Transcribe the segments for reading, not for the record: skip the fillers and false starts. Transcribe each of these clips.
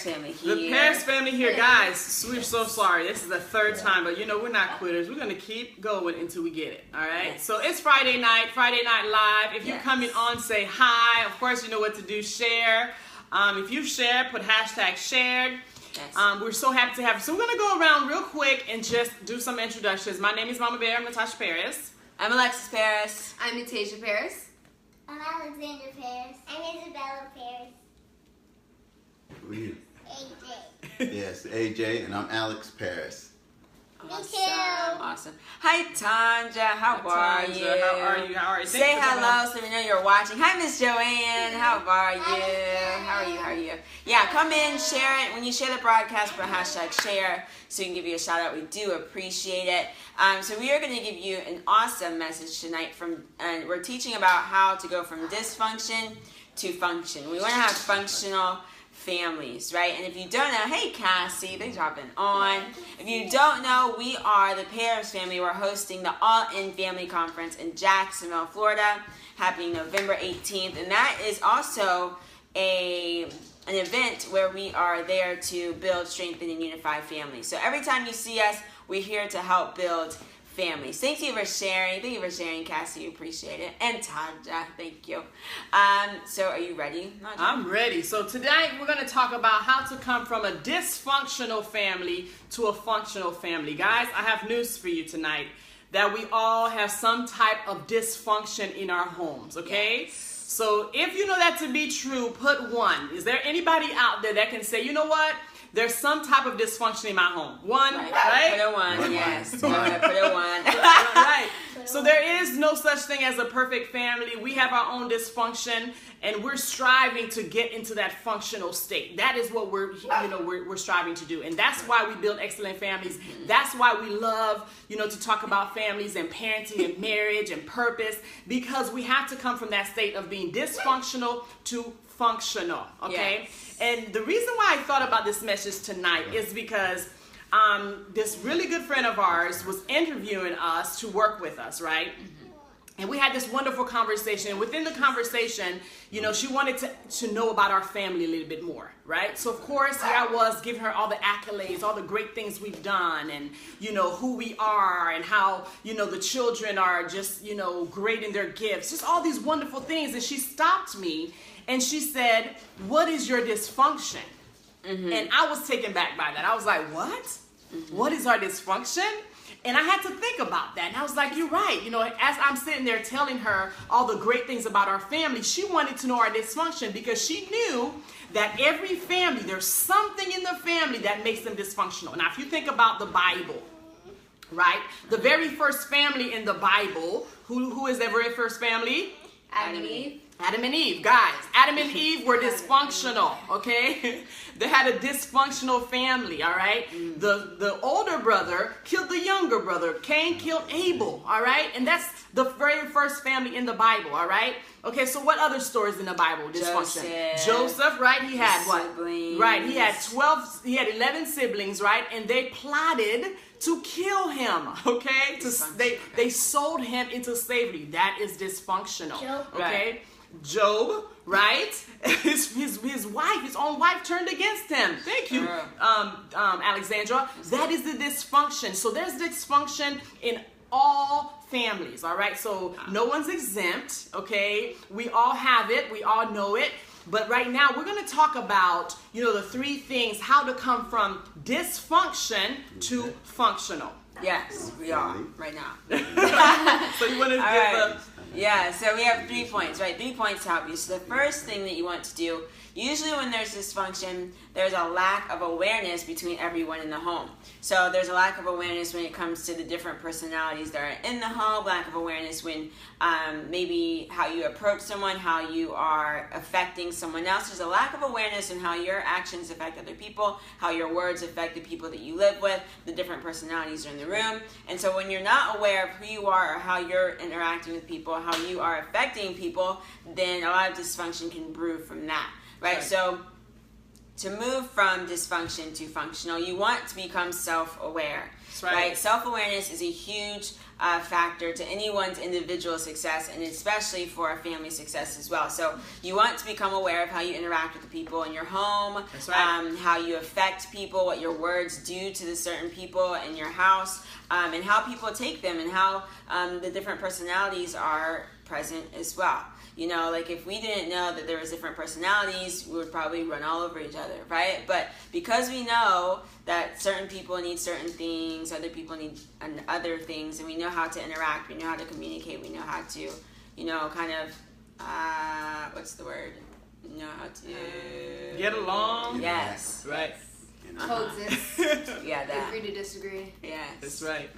Parris family here. The Parris family here. Guys, we're so sorry. This is the third time, but we're not quitters. We're going to keep going until we get it, all right? Yes. So it's Friday Night Live. If you're coming on, say hi. Of course, you know what to do. Share. If you share, put hashtag shared. Yes. We're so happy to have you. So we're going to go around real quick and just do some introductions. My name is Mama Bear. I'm Natasha Parris. I'm Alexis Parris. I'm Natasha Parris. I'm Alexander Parris. I'm Isabella Parris. Who are you? AJ. Yes, AJ, and I'm Alex Parris. Awesome. Hi, Tanja. How are you? How are you? Say hello so we know you're watching. Hi, Miss Joanne. How are you? How are you? Yeah, come in, share it. When you share the broadcast, put hashtag share so we can give you a shout out. We do appreciate it. So we are going to give you an awesome message tonight and we're teaching about how to go from dysfunction to function. We want to have functional families, right? And if you don't know, hey Cassie, they dropping on. If you don't know, we are the Parris family. We're hosting the All-In Family Conference in Jacksonville, Florida, happening November 18th. And that is also an event where we are there to build, strengthen, and unify families. So every time you see us, we're here to help build families. Thank you for sharing. Thank you for sharing, Cassie. Appreciate it. And Tanja, thank you. So are you ready, Naja? I'm ready. So tonight we're going to talk about how to come from a dysfunctional family to a functional family. Guys, I have news for you tonight that we all have some type of dysfunction in our homes, okay? Yes. So if you know that to be true, put 1. Is there anybody out there that can say, you know what? There's some type of dysfunction in my home. 1, right? Put a 1, yes. Put a 1. Right. So there is no such thing as a perfect family. We have our own dysfunction, and we're striving to get into that functional state. That is what we're striving to do, and that's why we build excellent families. That's why we love, to talk about families and parenting and marriage and purpose, because we have to come from that state of being dysfunctional to functional. Okay. Yes. And the reason why I thought about this message tonight is because this really good friend of ours was interviewing us to work with us, right? And we had this wonderful conversation. And within the conversation, she wanted to know about our family a little bit more, right? So, of course, here I was giving her all the accolades, all the great things we've done, and, who we are, and how, the children are just, great in their gifts, just all these wonderful things. And she stopped me and she said, "What is your dysfunction?" And I was taken back by that. I was like, what? What is our dysfunction? And I had to think about that. And I was like, you're right. As I'm sitting there telling her all the great things about our family, she wanted to know our dysfunction because she knew that every family, there's something in the family that makes them dysfunctional. Now, if you think about the Bible, right? The very first family in the Bible, who is the very first family? Adam and Eve. Adam and Eve, guys. Adam and Eve were dysfunctional, okay? They had a dysfunctional family, all right? The older brother killed the younger brother. Cain killed Abel, all right? And that's the very first family in the Bible, all right? Okay, so what other stories in the Bible? Dysfunction. Joseph, right? He had what? Siblings. Right, he had 11 siblings, right? And they plotted to kill him, okay? They sold him into slavery. That is dysfunctional, okay? Right. Job, right? His wife, his own wife turned against him. Thank you, Alexandra. That is the dysfunction. So there's dysfunction in all families, all right? So no one's exempt, okay? We all have it. We all know it. But right now, we're going to talk about, the 3 things, how to come from dysfunction to functional. Yes, we are right now. So you want to give the... Yeah, so we have 3 points, right? 3 points to help you. So the first thing that you want to do, usually when there's dysfunction, there's a lack of awareness between everyone in the home. So there's a lack of awareness when it comes to the different personalities that are in the home, lack of awareness when maybe how you approach someone, how you are affecting someone else. There's a lack of awareness in how your actions affect other people, how your words affect the people that you live with, the different personalities are in the room. And so when you're not aware of who you are or how you're interacting with people, how you are affecting people, then a lot of dysfunction can brew from that, right? So to move from dysfunction to functional, you want to become self-aware. right? Self-awareness is a huge factor to anyone's individual success, and especially for a family success as well. So you want to become aware of how you interact with the people in your home, how you affect people, what your words do to the certain people in your house, and how people take them, and how the different personalities are present as well. You know, like if we didn't know that there was different personalities, we would probably run all over each other, right? But because we know that certain people need certain things, other people need other things, and we know how to interact, we know how to communicate, we know how to, you know, kind of, what's the word? Know how to... Get along. Yes. Right. Coexist. Yeah, that. Agree to disagree. Yes. That's right.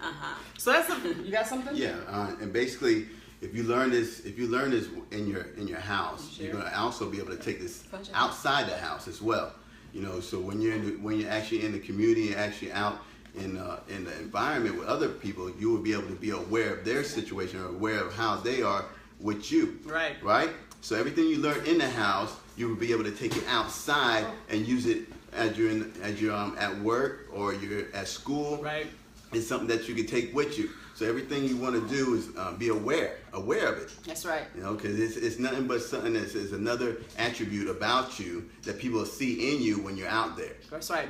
So that's you got something? Yeah, and basically, if you learn this in your house, you're gonna also be able to take this outside the house as well. You know, so when you're actually in the community and actually out in the environment with other people, you will be able to be aware of their situation or aware of how they are with you. Right. Right. So everything you learn in the house, you will be able to take it outside and use it as you're at work or you're at school. Right. It's something that you can take with you. So everything you want to do is be aware of it. That's right. You know, because it's nothing but something that is another attribute about you that people see in you when you're out there. That's right.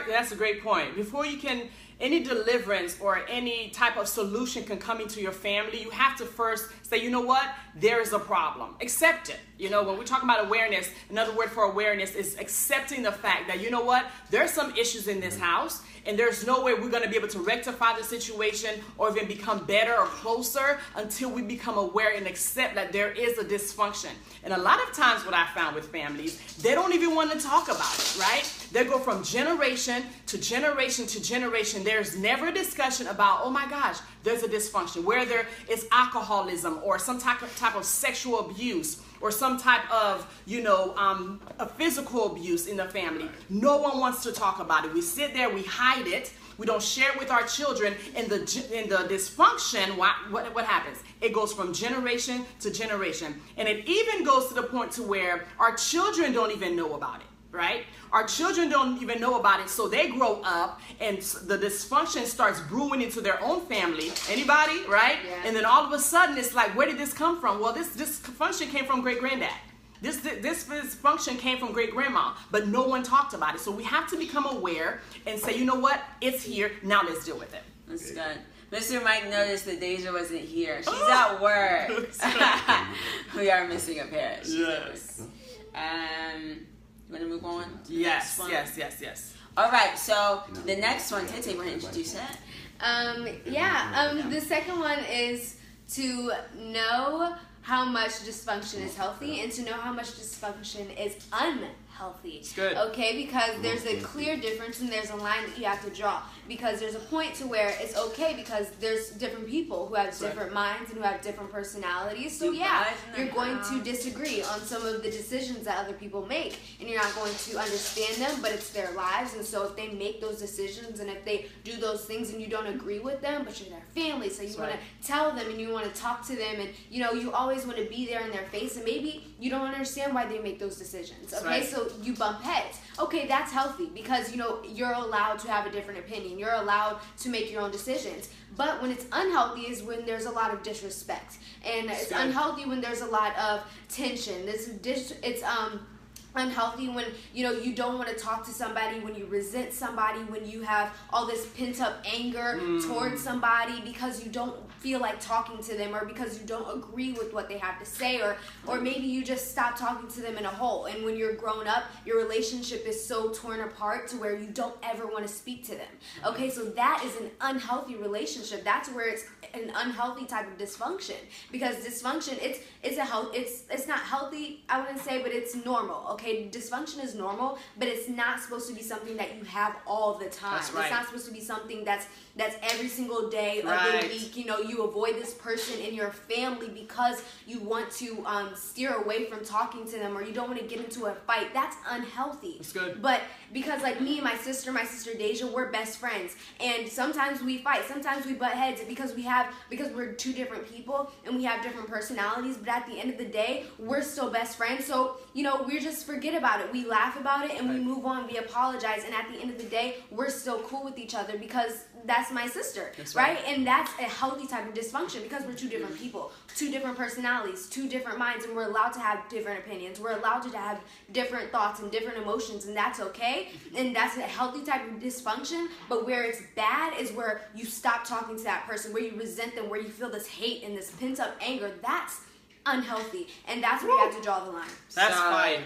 That's a great point. Before you can, any deliverance or any type of solution can come into your family, you have to first say, you know what, there is a problem. Accept it. You know, when we're talking about awareness, another word for awareness is accepting the fact that, you know what, there's some issues in this house, and there's no way we're going to be able to rectify the situation or even become better or closer until we become aware and accept that there is a dysfunction. And a lot of times what I found with families, they don't even want to talk about it, right? They go from generation to generation to generation. There's never a discussion about, oh my gosh, there's a dysfunction, where there is alcoholism or some type of sexual abuse or some type of, you know, a physical abuse in the family. No one wants to talk about it. We sit there, we hide it. We don't share it with our children. And the dysfunction, what happens? It goes from generation to generation. And it even goes to the point to where our children don't even know about it, right? Our children don't even know about it, so they grow up and the dysfunction starts brewing into their own family. Anybody, right? Yeah. And then all of a sudden it's like, where did this come from? Well, this dysfunction came from great-granddad. This dysfunction came from great-grandma, but no one talked about it. So we have to become aware and say, you know what? It's here. Now let's deal with it. That's good. Mr. Mike noticed that Deja wasn't here. She's at work. We are missing a Parris. Yes. You want to move on? Yes. All right, so the next one, Tete, want to introduce that? The second one is to know how much dysfunction is healthy and to know how much dysfunction is unhealthy. It's good. Okay, because there's a clear difference and there's a line that you have to draw. Because there's a point to where it's okay because there's different people who have different minds and who have different personalities. So you're going to disagree on some of the decisions that other people make, and you're not going to understand them, but it's their lives. And so if they make those decisions and if they do those things and you don't agree with them, but you're their family, so you want to tell them and you want to talk to them, and you know you always want to be there in their face, and maybe you don't understand why they make those decisions. Okay, so you bump heads. Okay, that's healthy because you know you're allowed to have a different opinion. You're allowed to make your own decisions. But when it's unhealthy is when there's a lot of disrespect, and it's unhealthy when there's a lot of tension. It's unhealthy when you don't want to talk to somebody, when you resent somebody, when you have all this pent up anger towards somebody because you don't feel like talking to them, or because you don't agree with what they have to say, or maybe you just stop talking to them in a whole. And when you're grown up, your relationship is so torn apart to where you don't ever want to speak to them. Okay, so that is an unhealthy relationship. That's where it's an unhealthy type of dysfunction, because dysfunction it's not healthy, I wouldn't say, but it's normal. Okay, dysfunction is normal, but it's not supposed to be something that you have all the time. That's right. It's not supposed to be something that's every single day of the week. You avoid this person in your family because you want to steer away from talking to them, or you don't want to get into a fight. That's unhealthy. That's good. But because like me and my sister Deja, we're best friends, and sometimes we fight, sometimes we butt heads because we're two different people and we have different personalities, but at the end of the day we're still best friends. So we're just forget about it. We laugh about it and we move on. We apologize, and at the end of the day, we're still cool with each other because that's my sister, right? And that's a healthy type of dysfunction because we're two different people, two different personalities, two different minds, and we're allowed to have different opinions. We're allowed to have different thoughts and different emotions, and that's okay. And that's a healthy type of dysfunction. But where it's bad is where you stop talking to that person, where you resent them, where you feel this hate and this pent up anger. That's unhealthy, and that's where you have to draw the line. That's fine.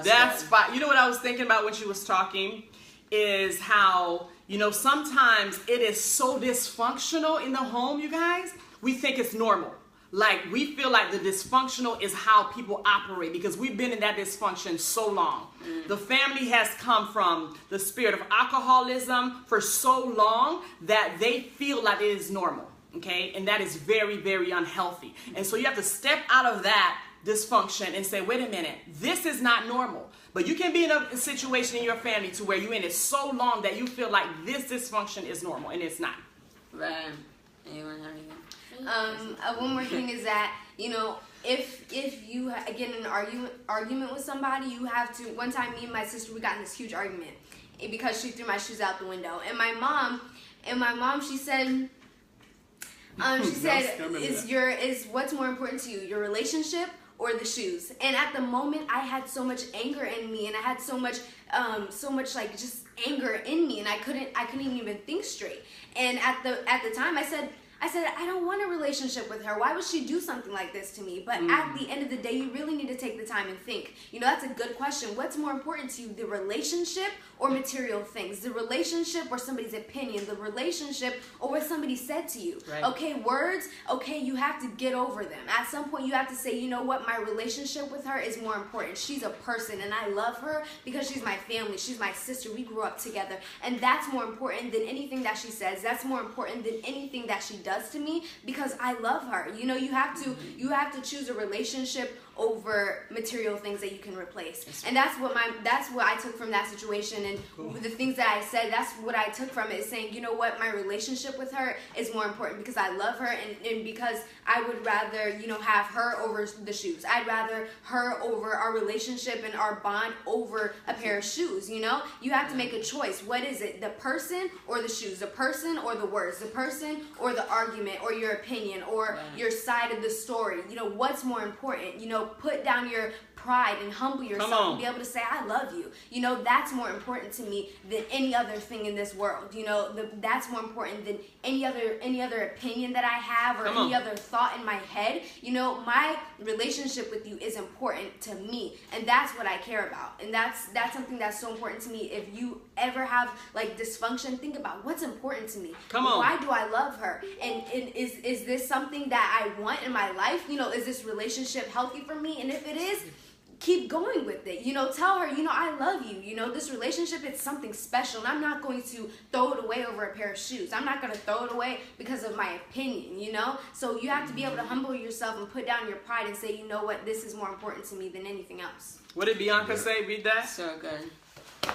That's fine. You know what I was thinking about when she was talking is how, you know, sometimes it is so dysfunctional in the home, you guys, we think it's normal. Like, we feel like the dysfunctional is how people operate because we've been in that dysfunction so long. The family has come from the spirit of alcoholism for so long that they feel like it is normal. Okay, and that is very, very unhealthy. And so you have to step out of that dysfunction and say, wait a minute, this is not normal. But you can be in a situation in your family to where you're in it so long that you feel like this dysfunction is normal, and it's not. Right. Anyone have anything? One more thing is that, you know, if you get in an argument with somebody, you have to. One time, me and my sister, we got in this huge argument because she threw my shoes out the window, and my mom, she said. Is what's more important to you, your relationship or the shoes? And at the moment, I had so much anger in me, and I had so much like just anger in me, and I couldn't even think straight. And at the time, I said, I don't want a relationship with her. Why would she do something like this to me? But at the end of the day, you really need to take the time and think. You know, that's a good question. What's more important to you, the relationship or material things? The relationship or somebody's opinion? The relationship or what somebody said to you? Right. Okay, words, okay, you have to get over them. At some point, you have to say, you know what, my relationship with her is more important. She's a person, and I love her because she's my family. She's my sister. We grew up together. And that's more important than anything that she says. That's more important than anything that she does to me because I love her. You know, you have to choose a relationship over material things that you can replace. And that's what I took from that situation, and the things that I said, that's what I took from it, is saying, you know what, my relationship with her is more important because I love her, and because I would rather, you know, have her over the shoes. I'd rather her over our relationship and our bond over a pair of shoes. You know, you have to make a choice. What is it, the person or the shoes, the person or the words, the person or the argument or your opinion or your side of the story? You know, what's more important? You know, put down your pride and humble yourself and be able to say, I love you. You know, that's more important to me than any other thing in this world. You know, that's more important than any other opinion that I have or any other thought in my head. You know, my relationship with you is important to me, and that's what I care about. And that's something that's so important to me. If you ever have like dysfunction, think about what's important to me. Why do I love her? And is this something that I want in my life? You know, is this relationship healthy for me? And if it is, keep going with it. You know, tell her, you know, I love you. You know, this relationship, it's something special, and I'm not going to throw it away over a pair of shoes. I'm not going to throw it away because of my opinion, you know? So you have to be able to humble yourself and put down your pride and say, you know what, this is more important to me than anything else. What did Bianca say? Read that. So good.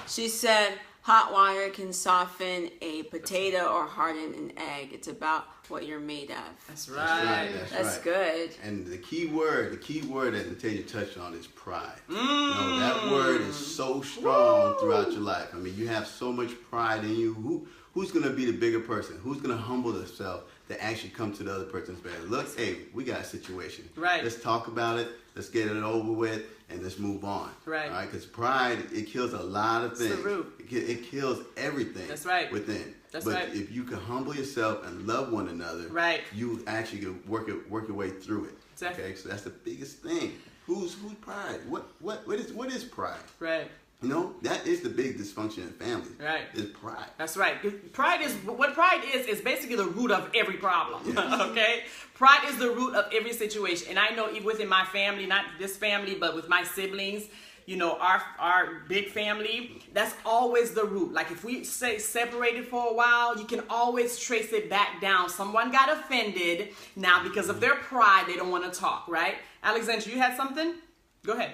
She said, hot water can soften a potato or harden an egg. It's about what you're made of. That's right. That's good. And the key word that Natasha touched on is pride. You know, that word is so strong throughout your life. I mean, you have so much pride in you. Who's going to be the bigger person? Who's going to humble themselves to actually come to the other person's bed? Look, hey, we got a situation. Right. Let's talk about it. Let's get it over with, and let's move on. Right. All right. Because pride, it kills a lot of things. It's the root. It kills everything. That's right. Within. That's but right. if you can humble yourself and love one another, right, you actually can work your way through it. Exactly. Okay. So that's the biggest thing. Who's pride? What is pride? Right. You know, that is the big dysfunction in families. Right. Is pride. That's right. Pride is basically the root of every problem. Yes. Okay? Pride is the root of every situation. And I know even within my family, not this family, but with my siblings, you know, our big family, that's always the root. Like if we say separated for a while, you can always trace it back down. Someone got offended. Now because of their pride, they don't want to talk, right? Alexandra, you had something? Go ahead.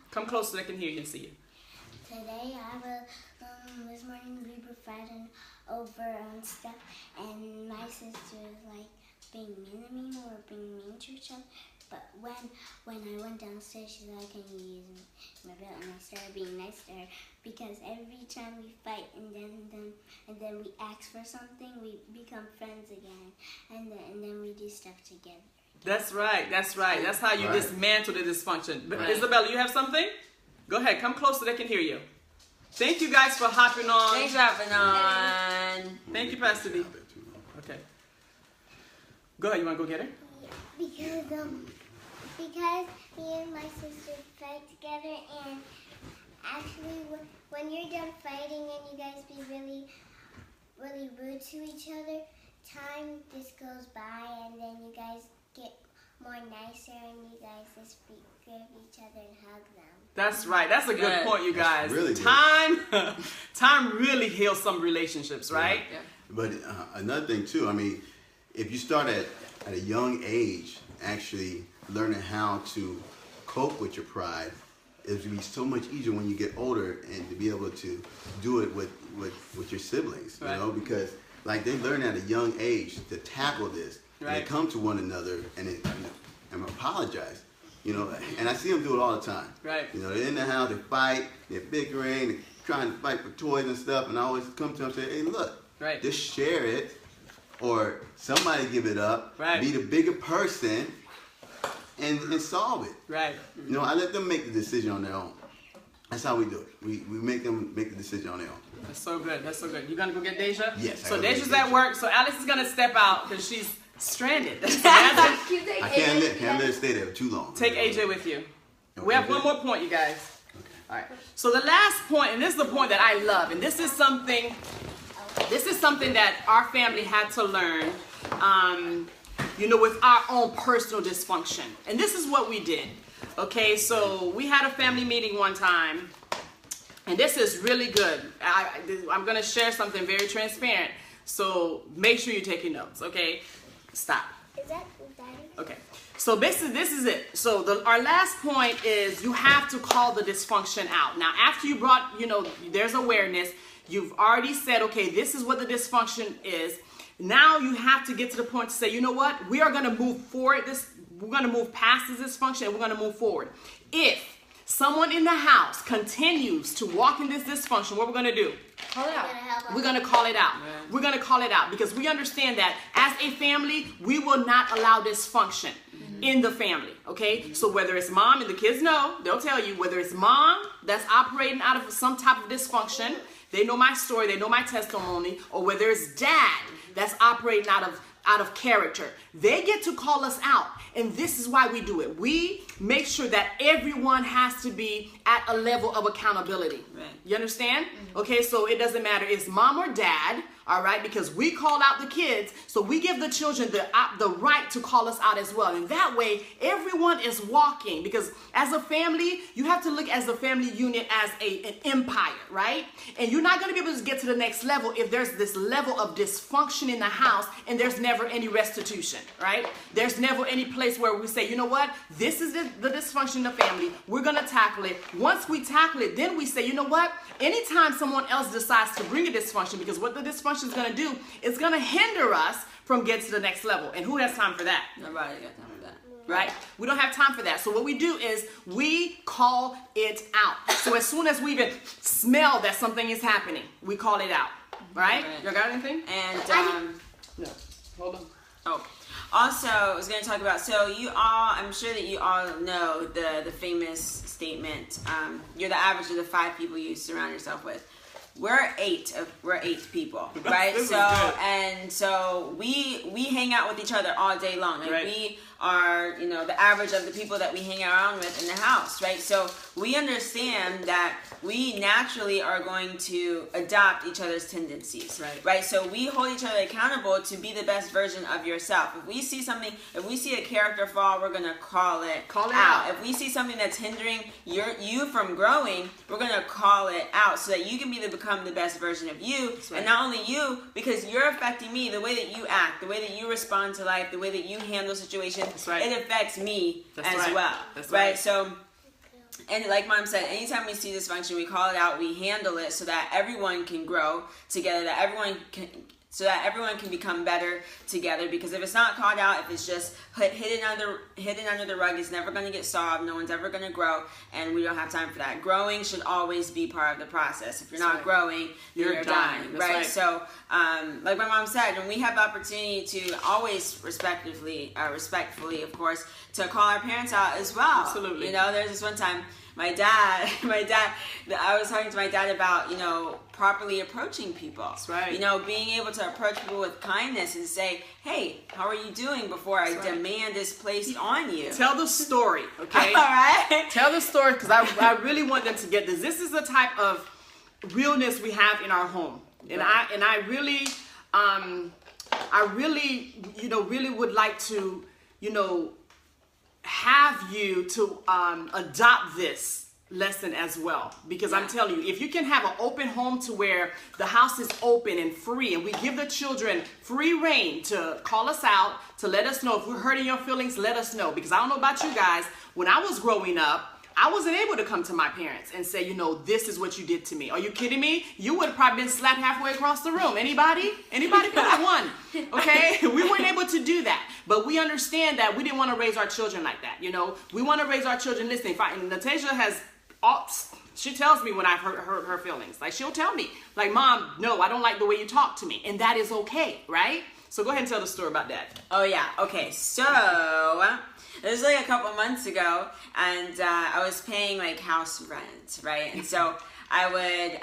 Come close so I can hear you and see you. Today, this morning we were fighting over stuff, and my sister was like being mean to me or being mean to each other. But when I went downstairs, she said, "Can you use my belt?" And I started being nice to her because every time we fight and then we ask for something, we become friends again, and then we do stuff together. That's right. That's right. That's how you dismantle the dysfunction. But Isabella, you have something? Go ahead. Come close so they can hear you. Thank you guys for hopping on. Thanks for hopping on. Thank you, Pastor D. Okay. Go ahead. You want to go get her? Yeah, because me and my sister fight together, and actually when you're done fighting and you guys be really, really rude to each other, time just goes by, and then you guys get more nicer, and you guys just give each other and hug them. That's right. That's a good point, you guys. Really good. Time really heals some relationships, right? Yeah. But another thing too, I mean, if you start at a young age, actually learning how to cope with your pride, it will be so much easier when you get older and to be able to do it with your siblings, you know, because like they learn at a young age to tackle this. And they come to one another and apologize, you know, and I see them do it all the time. Right. You know, they're in the house, they fight, they're bickering, they're trying to fight for toys and stuff, and I always come to them and say, hey, look, just share it, or somebody give it up, be the bigger person, and solve it. Right. You know, I let them make the decision on their own. That's how we do it. We make them make the decision on their own. That's so good. That's so good. You gonna go get Deja? Yes. So Deja's at work, so Alex is gonna step out because she's stranded. I can't let it stay there too long. Take AJ with you. We have one more point, you guys. Okay. All right. So the last point, and this is the point that I love, and this is something that our family had to learn, you know, with our own personal dysfunction. And this is what we did. Okay, so we had a family meeting one time, and this is really good. I'm going to share something very transparent, so make sure you're taking notes, okay? Stop. Is that Daddy? Okay, so this is it. So our last point is you have to call the dysfunction out. Now, after you brought, you know, there's awareness, you've already said, okay, this is what the dysfunction is. Now you have to get to the point to say, you know what? We are going to move forward. We're going to move past this dysfunction, and we're going to move forward. If someone in the house continues to walk in this dysfunction, what we're going to do? Call it out. We're going to call it out. We're going to call it out because we understand that as a family, we will not allow dysfunction in the family, okay? So whether it's mom, and the kids know, they'll tell you, whether it's mom that's operating out of some type of dysfunction, they know my story, they know my testimony, or whether it's dad that's operating out of character, they get to call us out. And this is why we do it. We make sure that everyone has to be at a level of accountability. Right. You understand? Okay, so it doesn't matter if it's mom or dad, all right, because we call out the kids, so we give the children the right to call us out as well. And that way, everyone is walking, because as a family, you have to look as a family unit as an empire, right? And you're not going to be able to get to the next level if there's this level of dysfunction in the house and there's never any restitution, right? There's never any place where we say, you know what, this is the dysfunction in the family, we're going to tackle it. Once we tackle it, then we say, you know what, anytime someone else decides to bring a dysfunction, because what the dysfunction is going to do, it's going to hinder us from getting to the next level. And who has time for that? Nobody got time for that. Right? We don't have time for that. So what we do is we call it out. So as soon as we even smell that something is happening, we call it out. Right? You got anything? And no. Hold on. Oh. Also, I was going to talk about, so you all, I'm sure that you all know the famous statement, you're the average of the 5 people you surround yourself with. We're 8 people, right? So we hang out with each other all day long. Like we are, you know, the average of the people that we hang around with in the house, right? So we understand that we naturally are going to adopt each other's tendencies, right? So we hold each other accountable to be the best version of yourself. If we see something, if we see a character flaw, we're gonna call it out. If we see something that's hindering you from growing, we're gonna call it out so that you can become the best version of you. And not only you, because you're affecting me, the way that you act, the way that you respond to life, the way that you handle situations, it affects me as well. Right? So, and like Mom said, anytime we see dysfunction, we call it out, we handle it so that everyone can grow together, that everyone so that everyone can become better together. Because if it's not called out, if it's just hidden under the rug, it's never going to get solved. No one's ever going to grow, and we don't have time for that. Growing should always be part of the process. If you're not growing, you're dying, right? So, like my mom said, when we have the opportunity to always respectfully, of course, to call our parents out as well. Absolutely. You know, there's this one time, my dad, I was talking to my dad about, you know, properly approaching people. That's right. You know, being able to approach people with kindness and say, hey, how are you doing, before I demand is placed on you. Tell the story, okay? All right. Tell the story, because I really want them to get this. This is the type of realness we have in our home. And I really, you know, really would like to, you know, have you to adopt this lesson as well, because I'm telling you, if you can have an open home to where the house is open and free, and we give the children free reign to call us out, to let us know if we're hurting your feelings, let us know. Because I don't know about you guys, when I was growing up, I wasn't able to come to my parents and say, you know, this is what you did to me. Are you kidding me? You would have probably been slapped halfway across the room. Anybody put up one? Okay? We weren't able to do that. But we understand that we didn't want to raise our children like that. You know, we want to raise our children listening. And Natasha has, she tells me when I've hurt her feelings. Like, she'll tell me, like, Mom, no, I don't like the way you talk to me. And that is okay, right? So go ahead and tell the story about that. Oh, yeah. Okay, so it was like a couple months ago, and I was paying like house rent, right? And so I would,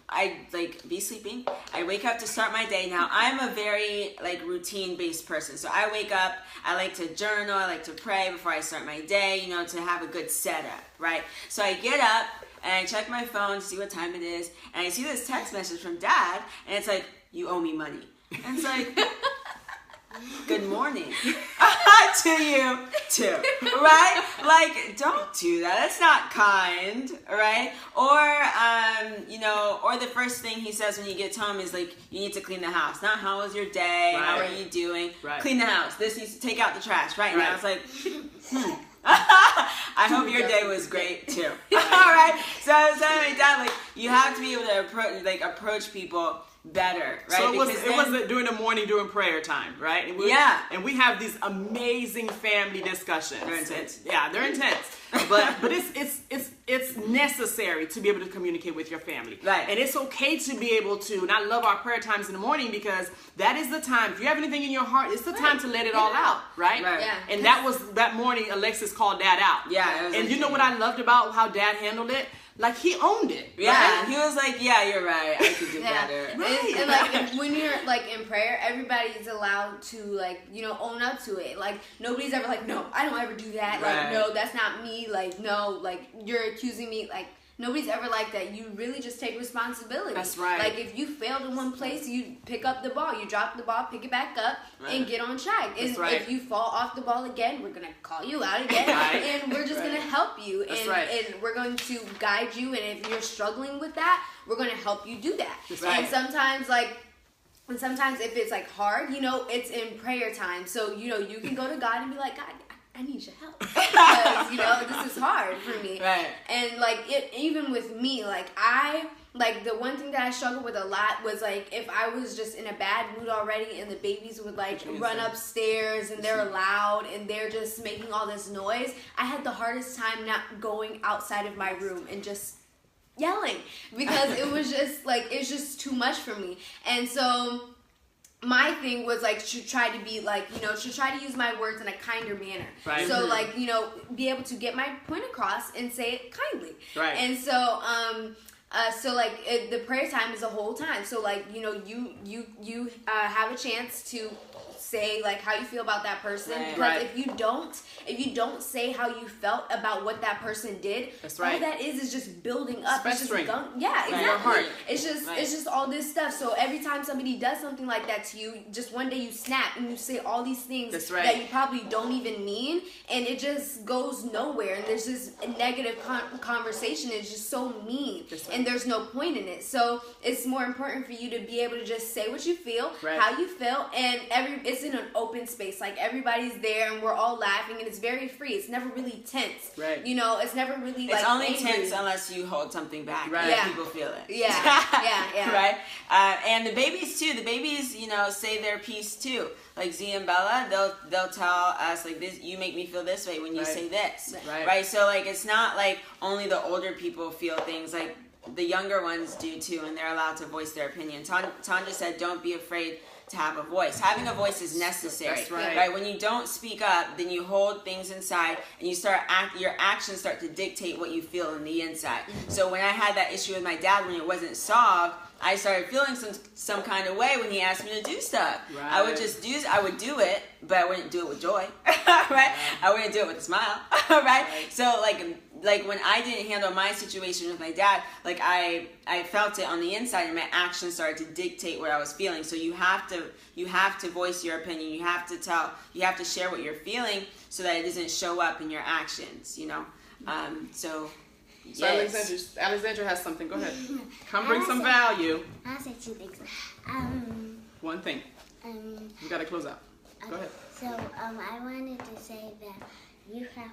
I'd like be sleeping. I wake up to start my day. Now I'm a very like routine-based person, so I wake up. I like to journal. I like to pray before I start my day. You know, to have a good setup, right? So I get up and I check my phone to see what time it is, and I see this text message from Dad, and it's like, "You owe me money." And it's like, good morning to you too, right? Like, don't do that. That's not kind, right? Or, you know, or the first thing he says when you get home is like, you need to clean the house. Not how was your day? Right. How are you doing? Right. Clean the house. This needs to take out the trash, right? And I was like, I hope your day was great too. All right. So I was telling my dad, like, you have to be able to approach people better, right? So it wasn't during the morning during prayer time, right? And we have these amazing family discussions. They're intense. Yeah, they're intense. But it's necessary to be able to communicate with your family. Right. And it's okay to be able to, and I love our prayer times in the morning, because that is the time, if you have anything in your heart, it's the time to let it all out, right? Yeah. And that morning, Alexis called Dad out. Yeah. And you know what I loved about how Dad handled it? Like, he owned it. Yeah, right? he was like, yeah, you're right. I could do better. Right. And like, when you're like in prayer, everybody is allowed to, like, you know, own up to it. Like, nobody's ever like, no, I don't ever do that. Right. Like, no, that's not me. Like, no, like, you're accusing me. Like, nobody's ever like that. You really just take responsibility. That's right. Like, if you failed in one place, you pick up the ball. You drop the ball, pick it back up, and get on track. And if you fall off the ball again, we're going to call you out again. And we're just going to help you. And we're going to guide you. And if you're struggling with that, we're going to help you do that. And sometimes, sometimes if it's like hard, you know, it's in prayer time. So, you know, you can go to God and be like, God, I need your help, because, you know, this is hard for me. Right. And like, even with me, like, the one thing that I struggled with a lot was like, if I was just in a bad mood already and the babies would like run upstairs and they're loud and they're just making all this noise, I had the hardest time not going outside of my room and just yelling, because it was just like, it's just too much for me. And so my thing was like to try to be like, you know, to try to use my words in a kinder manner. Right. So like, you know, be able to get my point across and say it kindly. Right. And so, so like the prayer time is a whole time. So like, you know, you have a chance to say like how you feel about that person, because if you don't say how you felt about what that person did, all that is just building up. It's just exactly. Your heart. It's just all this stuff. So every time somebody does something like that to you, just one day you snap and you say all these things that you probably don't even mean, and it just goes nowhere. And there's this negative conversation. It's just so mean, and there's no point in it. So it's more important for you to be able to just say what you feel, how you feel, and it's it's in an open space. Like everybody's there and we're all laughing and it's very free. It's never really tense. Right. You know, it's never really It's like only angry. tense unless you hold something back. Right. Yeah. People feel it. Yeah. Right. And the babies too. The babies, say their piece too. Like Z and Bella, they'll tell us like this. You make me feel this way when you say this. Right. So like it's not like only the older people feel things. Like the younger ones do too, and they're allowed to voice their opinion. Tanja said, "Don't be afraid to have a voice. Having a voice is necessary, right? When you don't speak up, then you hold things inside, and your actions start to dictate what you feel on the inside. So when I had that issue with my dad when it wasn't solved, I started feeling some kind of way when he asked me to do stuff. Right. I would do it, but I wouldn't do it with joy, right? I wouldn't do it with a smile, right? So like when I didn't handle my situation with my dad, like I felt it on the inside, and my actions started to dictate what I was feeling. So you have to voice your opinion. You have to share what you're feeling so that it doesn't show up in your actions. So yes. Alexandra has something. Go ahead. Come bring some value. I'll say two things. One thing. You got to close out. Go ahead. So I wanted to say that you have.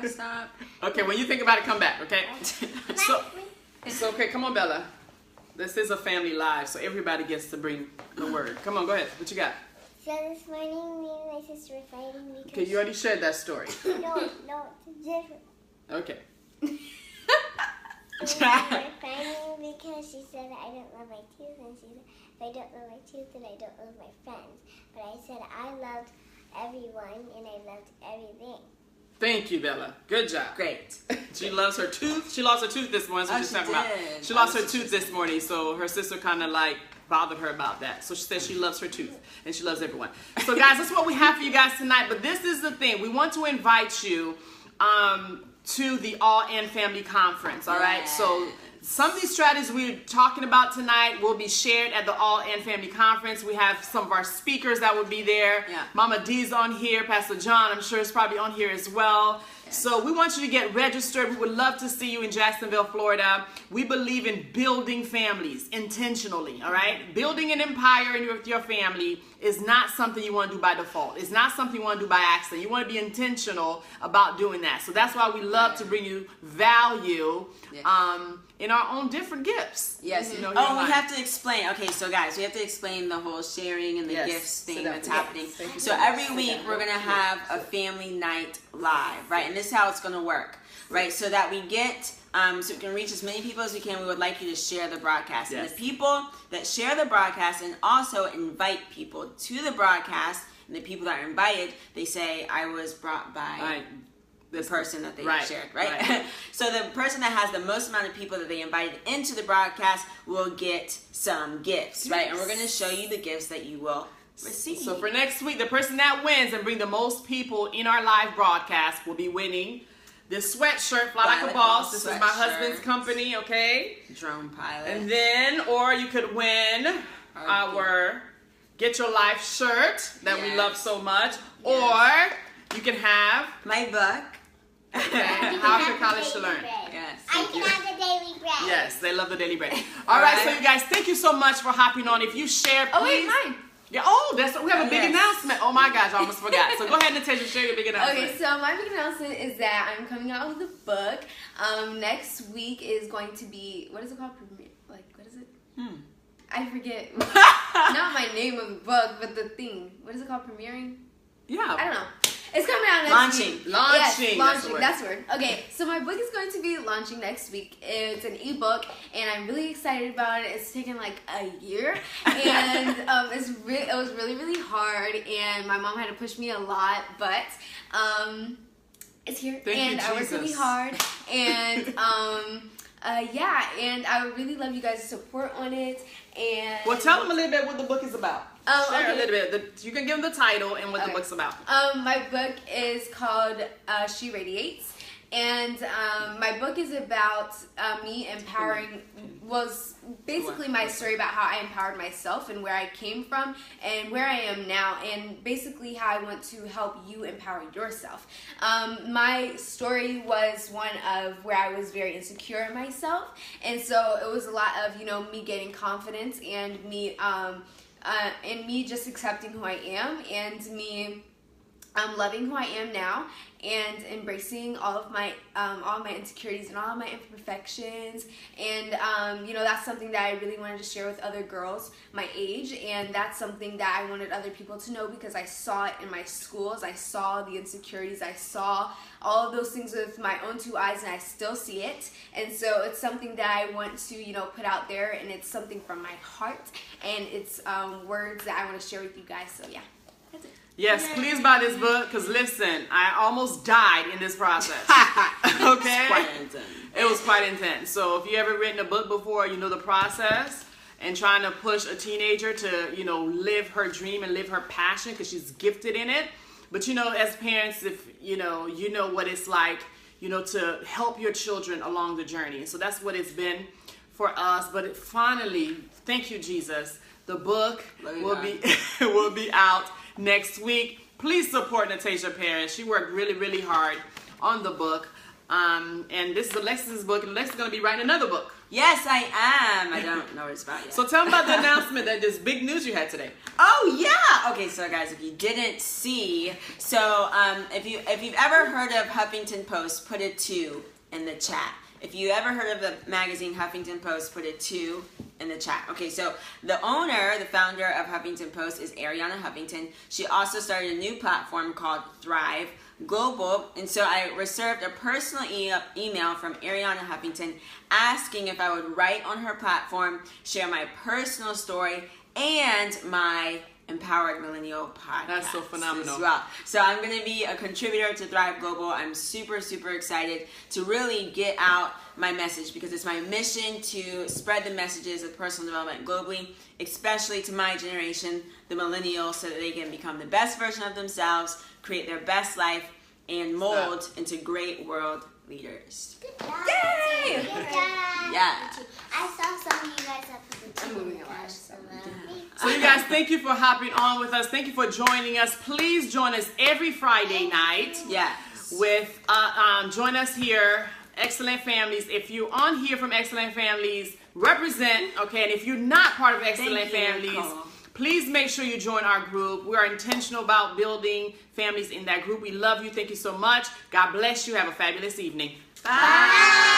Stop. Okay, when you think about it, come back. Okay. So okay, come on, Bella. This is a family live, so everybody gets to bring the word. Come on, go ahead. What you got? So this morning, me and my sister were fighting because... Okay, you already shared that story. No, it's different. Okay. We were fighting because she said I don't love my tooth, and she said if I don't love my tooth, then I don't love my friends. But I said I loved everyone, and I loved everything. Thank you, Bella. Good job. Great. She loves her tooth. She lost her tooth this morning, so she's talking about. She lost her tooth this morning, so her sister kind of like bothered her about that. So she says she loves her tooth, and she loves everyone. So guys, that's what we have for you guys tonight. But this is the thing. We want to invite you to the All In Family Conference, all right? So some of these strategies we're talking about tonight will be shared at the All In Family Conference. We have some of our speakers that will be there. Yeah. Mama D's on here. Pastor John, I'm sure, is probably on here as well. So we want you to get registered. We would love to see you in Jacksonville, Florida. We believe in building families intentionally, all right? Building an empire with your family is not something you want to do by default. It's not something you want to do by accident. You want to be intentional about doing that. So that's why we love to bring you value in our own different gifts. Yes. We have to explain. Okay, so guys, we have to explain the whole sharing and the gifts thing that's happening. So every week we're going to have a family night live, right? And this is how it's going to work, right? So that we get, so we can reach as many people as we can. We would like you to share the broadcast. Yes. And the people that share the broadcast and also invite people to the broadcast, and the people that are invited, they say, I was brought by the person that they shared, right? So the person that has the most amount of people that they invited into the broadcast will get some gifts, right? And we're going to show you the gifts that you will receive. So for next week, the person that wins and bring the most people in our live broadcast will be winning this sweatshirt, Fly Like a Boss. This is my husband's company, okay? Drone pilot. And then, or you could win our Get Your Life shirt that we love so much. Or you can have my book. How to College to Learn. Yes. I can have the daily bread. Yes, they love the daily bread. All right, so you guys, thank you so much for hopping on. If you share, please. Oh, wait, mine. Yeah, we have a big announcement. Oh my gosh, I almost forgot. So go ahead, Natasha, share your big announcement. Okay, so my big announcement is that I'm coming out with a book. Next week is going to be, what is it called? Like, what is it? I forget. Not my name of the book, but the thing. What is it called? Premiering? Yeah. I don't know. It's coming out next week. Launching. Launching. That's the word. Okay, so my book is going to be launching next week. It's an ebook, and I'm really excited about it. It's taken like a year, and it was really, really hard, and my mom had to push me a lot, but it's here, and I worked really hard, and and I would really love you guys' support on it. And well, tell them a little bit what the book is about. Share a little bit. You can give them the title and what the book's about. My book is called She Radiates, And my book is about me empowering, was basically my story about how I empowered myself and where I came from and where I am now, and basically how I want to help you empower yourself. My story was one of where I was very insecure in myself, and so it was a lot of, you know, me gaining confidence and me just accepting who I am, and me loving who I am now, and embracing all of my insecurities and all of my imperfections. And you know, that's something that I really wanted to share with other girls my age, and that's something that I wanted other people to know, because I saw it in my schools. I saw the insecurities, I saw all of those things with my own two eyes, and I still see it. And so it's something that I want to, you know, put out there, and it's something from my heart, and it's words that I want to share with you guys. So yeah, that's it. Yes, please buy this book, because listen, I almost died in this process. Okay? Quite intense. It was quite intense. So if you ever written a book before, you know the process, and trying to push a teenager to, you know, live her dream and live her passion, because she's gifted in it. But, you know, as parents, if, you know what it's like, you know, to help your children along the journey. So that's what it's been for us. But finally, thank you, Jesus, the book will be out next week. Please support Natasha Parris. She worked really, really hard on the book. And this is Alexis's book, and Alexis is going to be writing another book. Yes, I am. I don't know what it's about yet. So tell them about the announcement, that this big news you had today. Oh yeah. Okay, so guys, if you didn't see, so if you've ever heard of Huffington Post, put a 2 in the chat. If you ever heard of the magazine Huffington Post, put a 2 in the chat. Okay, so the founder of Huffington Post is Ariana Huffington. She also started a new platform called Thrive Global, and so I received a personal email from Ariana Huffington asking if I would write on her platform, share my personal story, and my Empowered Millennial podcast. That's so phenomenal. As well. So I'm going to be a contributor to Thrive Global. I'm super, super excited to really get out my message, because it's my mission to spread the messages of personal development globally, especially to my generation, the millennials, so that they can become the best version of themselves, create their best life, and mold into great world leaders. Good job. Yay! Good job. Yeah. I saw some of you guys up with the I'm moving it there, So you guys, thank you for hopping on with us. Thank you for joining us. Please join us every Friday night. Yes. With join us here, Excellent Families. If you're on here from Excellent Families, represent, okay? And if you're not part of Excellent Families, please make sure you join our group. We are intentional about building families in that group. We love you. Thank you so much. God bless you. Have a fabulous evening. Bye.